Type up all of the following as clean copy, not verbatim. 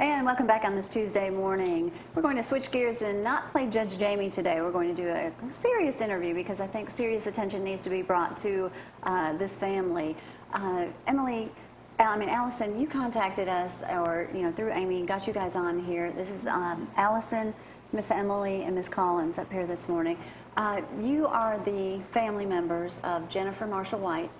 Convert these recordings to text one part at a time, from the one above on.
And welcome back on this Tuesday morning. We're going to switch gears and not play Judge Jamie today. We're going to do a serious interview because I think serious attention needs to be brought to this family. Allison, you contacted us, or through Amy, got you guys on here. This is Allison, Miss Emily, and Miss Collins up here this morning. You are the family members of Jennifer Marshall White,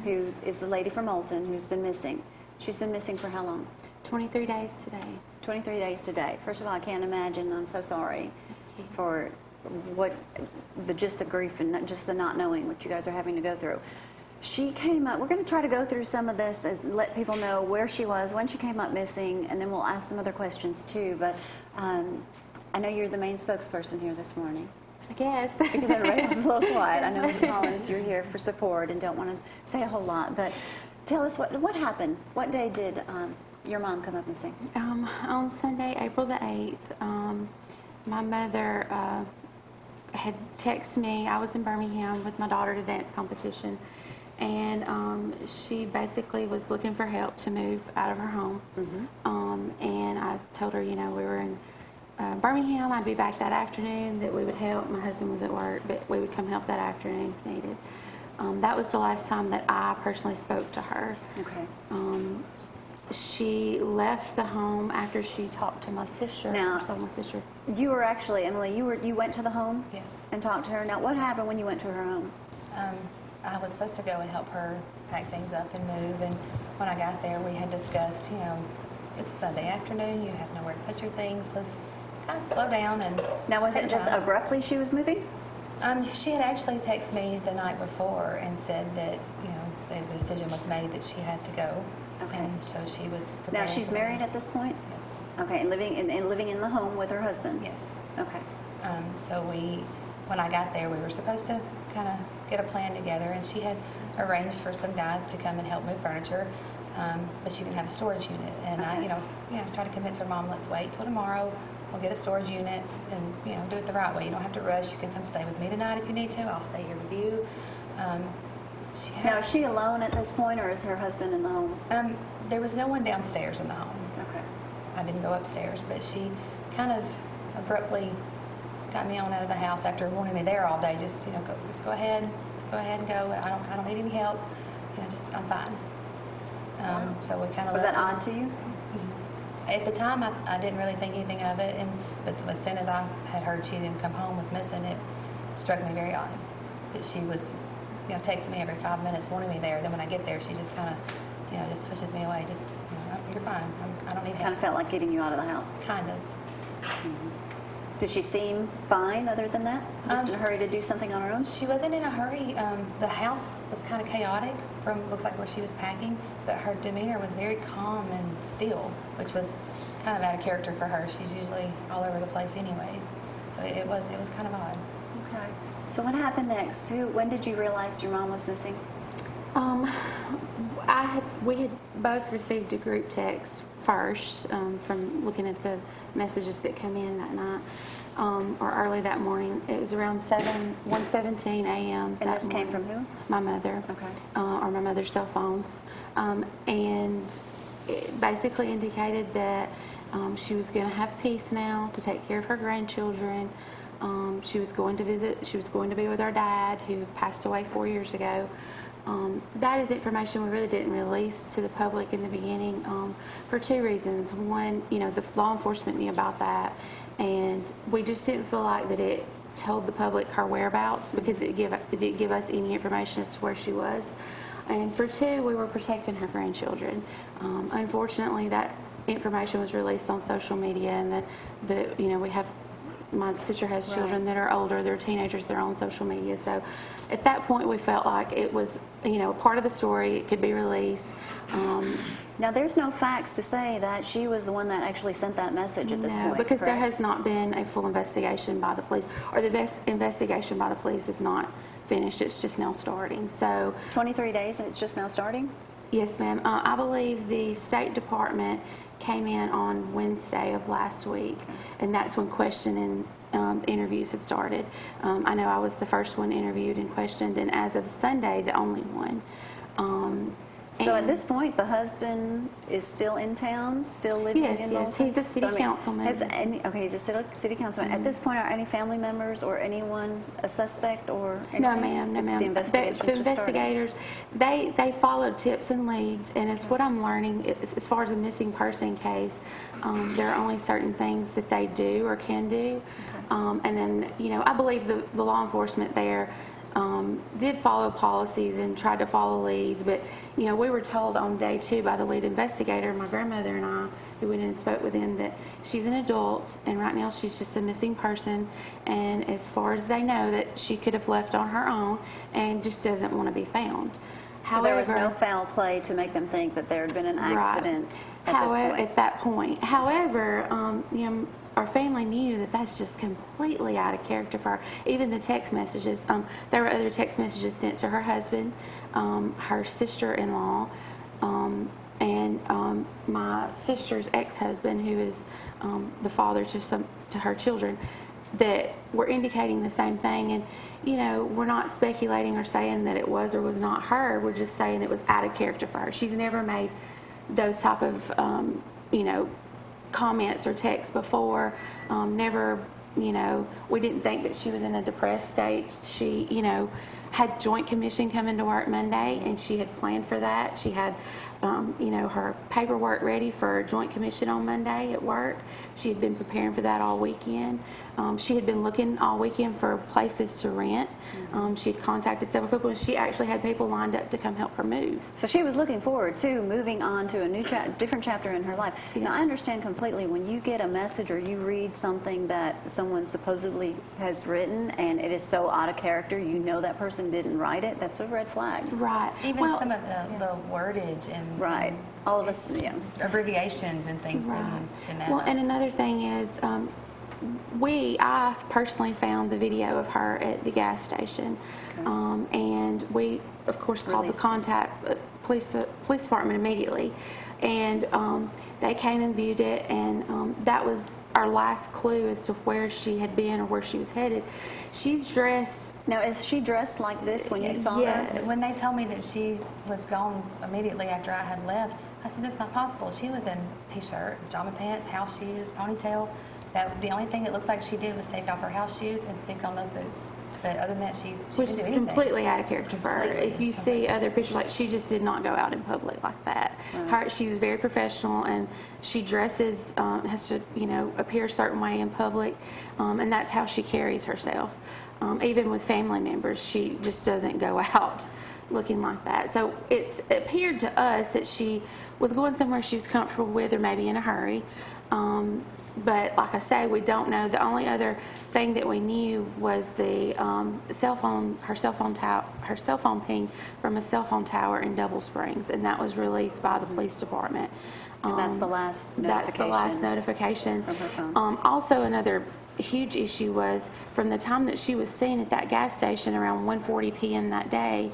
who is the lady from Moulton who's been missing. She's been missing for how long? 23 days today. 23 days today. First of all, I can't imagine. I'm so sorry for just the grief and just the not knowing what you guys are having to go through. She came up. We're going to try to go through some of this and let people know where she was, when she came up missing, and then we'll ask some other questions too. But I know you're the main spokesperson here this morning. I guess. Because everybody else is a little quiet. I know, Ms. Collins, you're here for support and don't want to say a whole lot. But tell us what happened. What day did your mom come up missing? On Sunday, April the 8th, my mother had texted me. I was in Birmingham with my daughter at a dance competition, and she basically was looking for help to move out of her home. And I told her, we were in Birmingham, I'd be back that afternoon, that we would help. My husband was at work, but we would come help that afternoon if needed. That was the last time that I personally spoke to her. Okay. She left the home after she talked to my sister. Now, my sister. You were actually, Emily, you went to the home? Yes. And talked to her. Now, what happened when you went to her home? I was supposed to go and help her pack things up and move, and when I got there, we had discussed, it's Sunday afternoon, you have nowhere to put your things, let's kind of slow down. And now, was it just abruptly she was moving? She had actually texted me the night before and said that, the decision was made that she had to go. Okay. And so she was prepared. Now, she's married at this point? Yes. Okay, and living in the home with her husband? Yes. Okay. So when I got there, we were supposed to kind of get a plan together, and she had arranged for some guys to come and help move furniture, but she didn't have a storage unit. And okay. I tried to convince her mom, let's wait till tomorrow. We'll get a storage unit and do it the right way. You don't have to rush. You can come stay with me tonight if you need to. I'll stay here with you. Now, is she alone at this point, or is her husband in the home? There was no one downstairs in the home. Okay. I didn't go upstairs, but she kind of abruptly got me on out of the house after wanting me there all day. Just go ahead and go. I don't need any help. I'm fine. So we kind of. Was that odd to you? At the time, I didn't really think anything of it, but as soon as I had heard she didn't come home, was missing, it struck me very odd that she was, texting me every 5 minutes, wanting me there. Then when I get there, she just kind of, just pushes me away. Just, you're fine. I don't need help. Kind of felt like getting you out of the house. Kind of. Did she seem fine other than that? Just in a hurry to do something on her own? She wasn't in a hurry. The house was kind of chaotic from, looks like, where she was packing, but her demeanor was very calm and still, which was kind of out of character for her. She's usually all over the place anyways. So it was kind of odd. Okay. So what happened next? When did you realize your mom was missing? We had both received a group text first from looking at the messages that came in that night, or early that morning. It was around 1:17 a.m. And this came from who? My mother. Okay. Or my mother's cell phone. And it basically indicated that she was going to have peace now to take care of her grandchildren. She was going to be with our dad, who passed away 4 years ago. That is information we really didn't release to the public in the beginning for two reasons. One, the law enforcement knew about that, and we just didn't feel like that it told the public her whereabouts, because it didn't give us any information as to where she was. And for two, we were protecting her grandchildren. Unfortunately, that information was released on social media, and we have. My sister has children that are older. They're teenagers. They're on social media. So at that point, we felt like it was, part of the story. It could be released. Now, there's no facts to say that she was the one that actually sent that message at this point. No, because correct? there has not been a full investigation by the police, or the best investigation by the police is not finished. It's just now starting. So 23 days, and it's just now starting? Yes, ma'am. I believe the State Department came in on Wednesday of last week, and that's when questioning interviews had started. I know I was the first one interviewed and questioned, and as of Sunday, the only one. So at And- this point, the husband is still in town, still living Yes, in yes, Bolton? he's a city councilman. He's a city councilman. At this point, are any family members or anyone a suspect or anything? No, ma'am. No, ma'am. The investigations The just started? investigators, they followed tips and leads, and it's what I'm learning as far as a missing person case. There are only certain things that they do or can do, and then I believe the law enforcement there did follow policies and tried to follow leads, but we were told on day 2 by the lead investigator, my grandmother and I, who went in and spoke with him, that she's an adult and right now she's just a missing person, and as far as they know, that she could have left on her own and just doesn't want to be found. So there was no foul play to make them think that there had been an accident at that point. However, our family knew that that's just completely out of character for her. Even the text messages, there were other text messages sent to her husband, her sister-in-law, and my sister's ex-husband, who is the father to her children, that were indicating the same thing. And we're not speculating or saying that it was or was not her. We're just saying it was out of character for her. She's never made those type of comments or texts before. Never, we didn't think that she was in a depressed state. She, had Joint Commission come into work Monday, and she had planned for that. She had, her paperwork ready for Joint Commission on Monday at work. She had been preparing for that all weekend. She had been looking all weekend for places to rent. She had contacted several people, and she actually had people lined up to come help her move. So she was looking forward to moving on to a new different chapter in her life. Yes. Now, I understand completely when you get a message or you read something that someone supposedly has written and it is so out of character, that person didn't write it, that's a red flag. Right. Even some of the wordage and Right. All of us, abbreviations and things Right. they didn't Well, and another thing is, I personally found the video of her at the gas station, and we, of course, called the police department immediately, and they came and viewed it, and that was our last clue as to where she had been or where she was headed. She's dressed. Now, is she dressed like this when you saw Yes. her? When they told me that she was gone immediately after I had left, I said, that's not possible. She was in t-shirt, pajama pants, house shoes, ponytail. The only thing it looks like she did was take off her house shoes and stick on those boots. But other than that, she Which didn't do is anything. completely out of character for her. Completely. If you see other pictures, like she just did not go out in public like that. She's very professional, and she dresses, has to, appear a certain way in public, and that's how she carries herself. Even with family members, she just doesn't go out looking like that. So it appeared to us that she was going somewhere she was comfortable with, or maybe in a hurry. But like I say, we don't know. The only other thing that we knew was the her cell phone ping from a cell phone tower in Double Springs, and that was released by the police department. And that's the last notification. That's the last notification. From her phone. Also, another huge issue was from the time that she was seen at that gas station around 1:40 p.m. that day,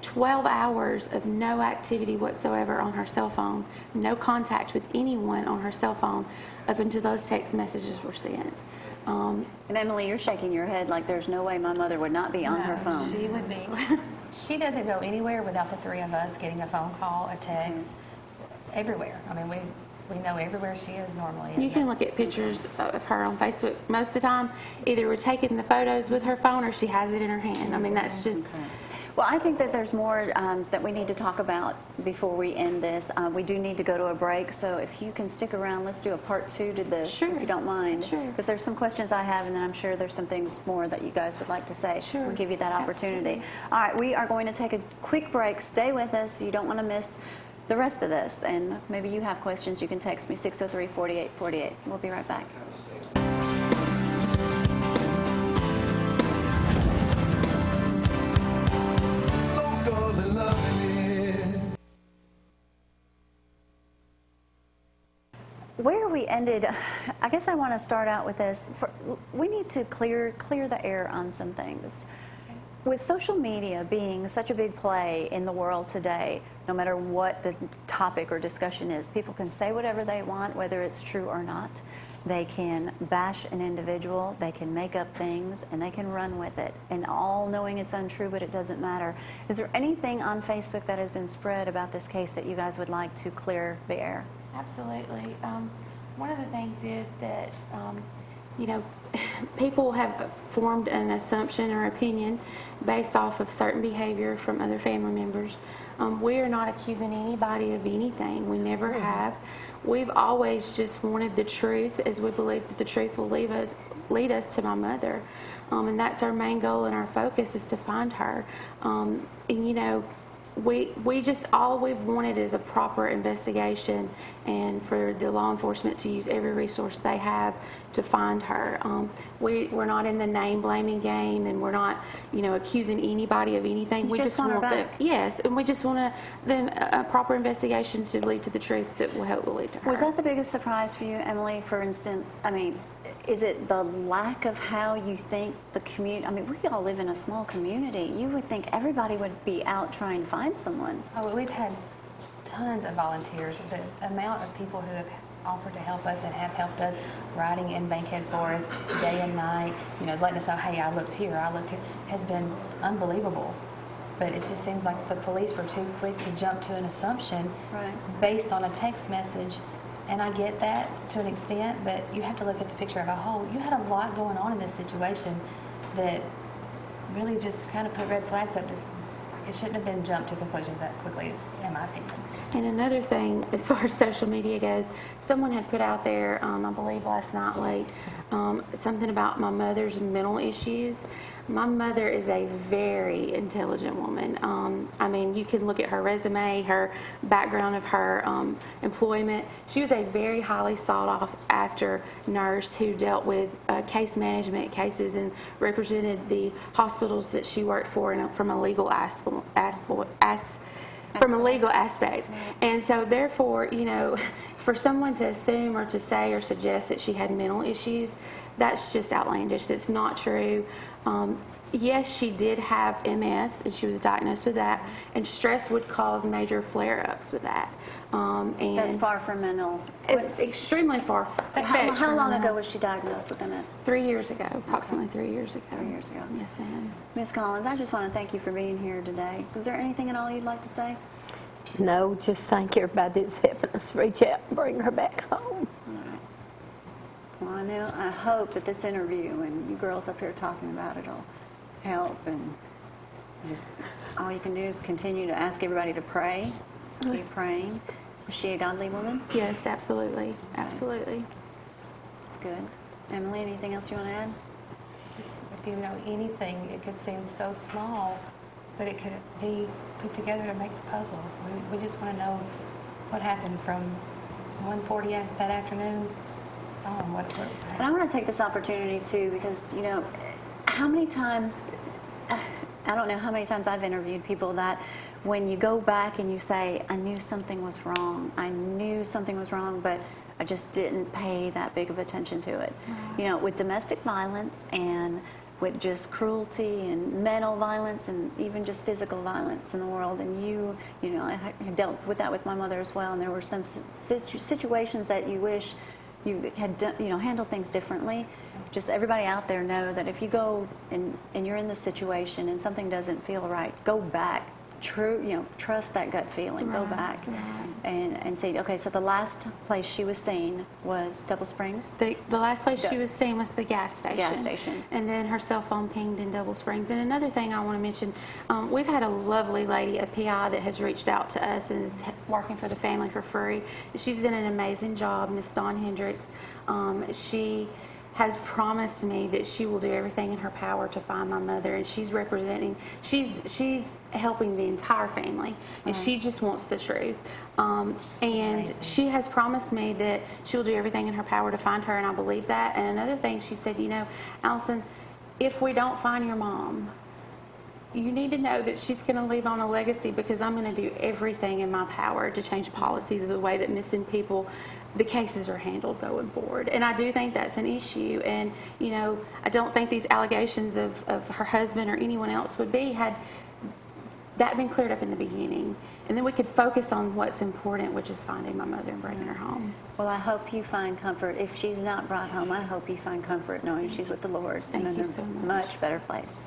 12 hours of no activity whatsoever on her cell phone, no contact with anyone on her cell phone up until those text messages were sent. And Emily, you're shaking your head like there's no way my mother would not be on her phone. She would be. She doesn't go anywhere without the three of us getting a phone call, a text, everywhere. I mean, we know everywhere she is normally. You can look at pictures of her on Facebook. Most of the time, either we're taking the photos with her phone or she has it in her hand. I mean, that's just... Well, I think that there's more that we need to talk about before we end this. We do need to go to a break, so if you can stick around, let's do a part 2 to this, Sure. if you don't mind. Sure. Because there's some questions I have, and then I'm sure there's some things more that you guys would like to say. Sure. We'll give you that opportunity. Absolutely. All right, we are going to take a quick break. Stay with us. You don't want to miss the rest of this. And maybe you have questions, you can text me 603-4848. We'll be right back. Where we ended, I guess I want to start out with this. We need to clear the air on some things. With social media being such a big play in the world today, no matter what the topic or discussion is, people can say whatever they want, whether it's true or not. They can bash an individual, they can make up things, and they can run with it, and all knowing it's untrue, but it doesn't matter. Is there anything on Facebook that has been spread about this case that you guys would like to clear the air? Absolutely. One of the things is that, you know, people have formed an assumption or opinion based off of certain behavior from other family members. We are not accusing anybody of anything. We never have. We've always just wanted the truth, as we believe that the truth will lead us to my mother. And that's our main goal and our focus, is to find her. And, you know, we just, all we've wanted is a proper investigation, and for the law enforcement to use every resource they have to find her. We're not in the name blaming game, and we're not, you know, accusing anybody of anything. We just want her back. Yes, and we just want a proper investigation to lead to the truth that will help lead to her. Was that the biggest surprise for you, Emily? For instance, I mean, is it the lack of how you think the community? I mean, we all live in a small community. You would think everybody would be out trying to find someone. Oh, we've had tons of volunteers. The amount of people who have offered to help us and have helped us, riding in Bankhead for us day and night, you know, letting us know, hey, I looked here, has been unbelievable. But it just seems like the police were too quick to jump to an assumption based on a text message. And I get that to an extent, but you have to look at the picture of a whole. You had a lot going on in this situation that really just kind of put red flags up. It shouldn't have been jumped to conclusions that quickly, in my opinion. And another thing, as far as social media goes, someone had put out there, I believe last night late, something about my mother's mental issues. My mother is a very intelligent woman. I mean, you can look at her resume, her background of her employment. She was a very highly sought after nurse who dealt with case management cases and represented the hospitals that she worked for from a legal aspect. And so therefore, you know, for someone to assume or to say or suggest that she had mental issues, that's just outlandish. It's not true. Yes, she did have MS, and she was diagnosed with that, and stress would cause major flare-ups with that. And that's far from mental. It's extremely far. How long ago was she diagnosed with MS? 3 years ago, approximately 3 years ago. 3 years ago. Yes, ma'am. Ms. Collins, I just want to thank you for being here today. Was there anything at all you'd like to say? No, just thank everybody that's helping us reach out and bring her back home. Well, I hope that this interview and you girls up here talking about it will help, and just all you can do is continue to ask everybody to pray. Keep praying. Was she a godly woman? Yes, absolutely. Absolutely. That's good. Emily, anything else you want to add? If you know anything, it could seem so small, but it could be put together to make the puzzle. We just want to know what happened from 1:40 that afternoon. And I want to take this opportunity too, because, you know, how many times, I don't know how many times I've interviewed people that when you go back and you say, I knew something was wrong, but I just didn't pay that big of attention to it. You know, with domestic violence and with just cruelty and mental violence and even just physical violence in the world. And you know, I dealt with that with my mother as well. And there were some situations that you wish you had done, you know, handled things differently. Just everybody out there know that if you go and you're in this situation and something doesn't feel right, go back. Trust that gut feeling. Go back and say, okay, so the last place she was seen was Double Springs? The last place she was seen was the gas station. Gas station. And then her cell phone pinged in Double Springs. And another thing I want to mention, we've had a lovely lady, a PI, that has reached out to us and is working for the family for free. She's done an amazing job, Miss Dawn Hendricks. She has promised me that she will do everything in her power to find my mother, and she's helping the entire family, and she just wants the truth. And amazing. She has promised me that she'll do everything in her power to find her, and I believe that. And another thing, she said, you know, Allison, if we don't find your mom, you need to know that she's going to leave on a legacy, because I'm going to do everything in my power to change policies of the way that missing people, the cases are handled going forward. And I do think that's an issue. And, you know, I don't think these allegations of her husband or anyone else would be had that been cleared up in the beginning. And then we could focus on what's important, which is finding my mother and bringing her home. Well, I hope you find comfort. If she's not brought home, I hope you find comfort knowing she's with the Lord. Thank and you in so a much. much better place.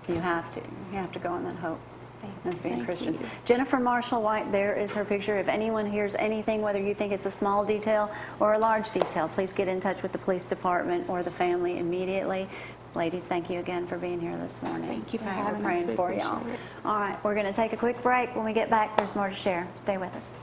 You have to. You have to go on that hope as being Thank Christians. you. Jennifer Marshall White, there is her picture. If anyone hears anything, whether you think it's a small detail or a large detail, please get in touch with the police department or the family immediately. Ladies, thank you again for being here this morning. Thank you for All right, having we're us. praying We for y'all. appreciate it. All right, we're going to take a quick break. When we get back, there's more to share. Stay with us.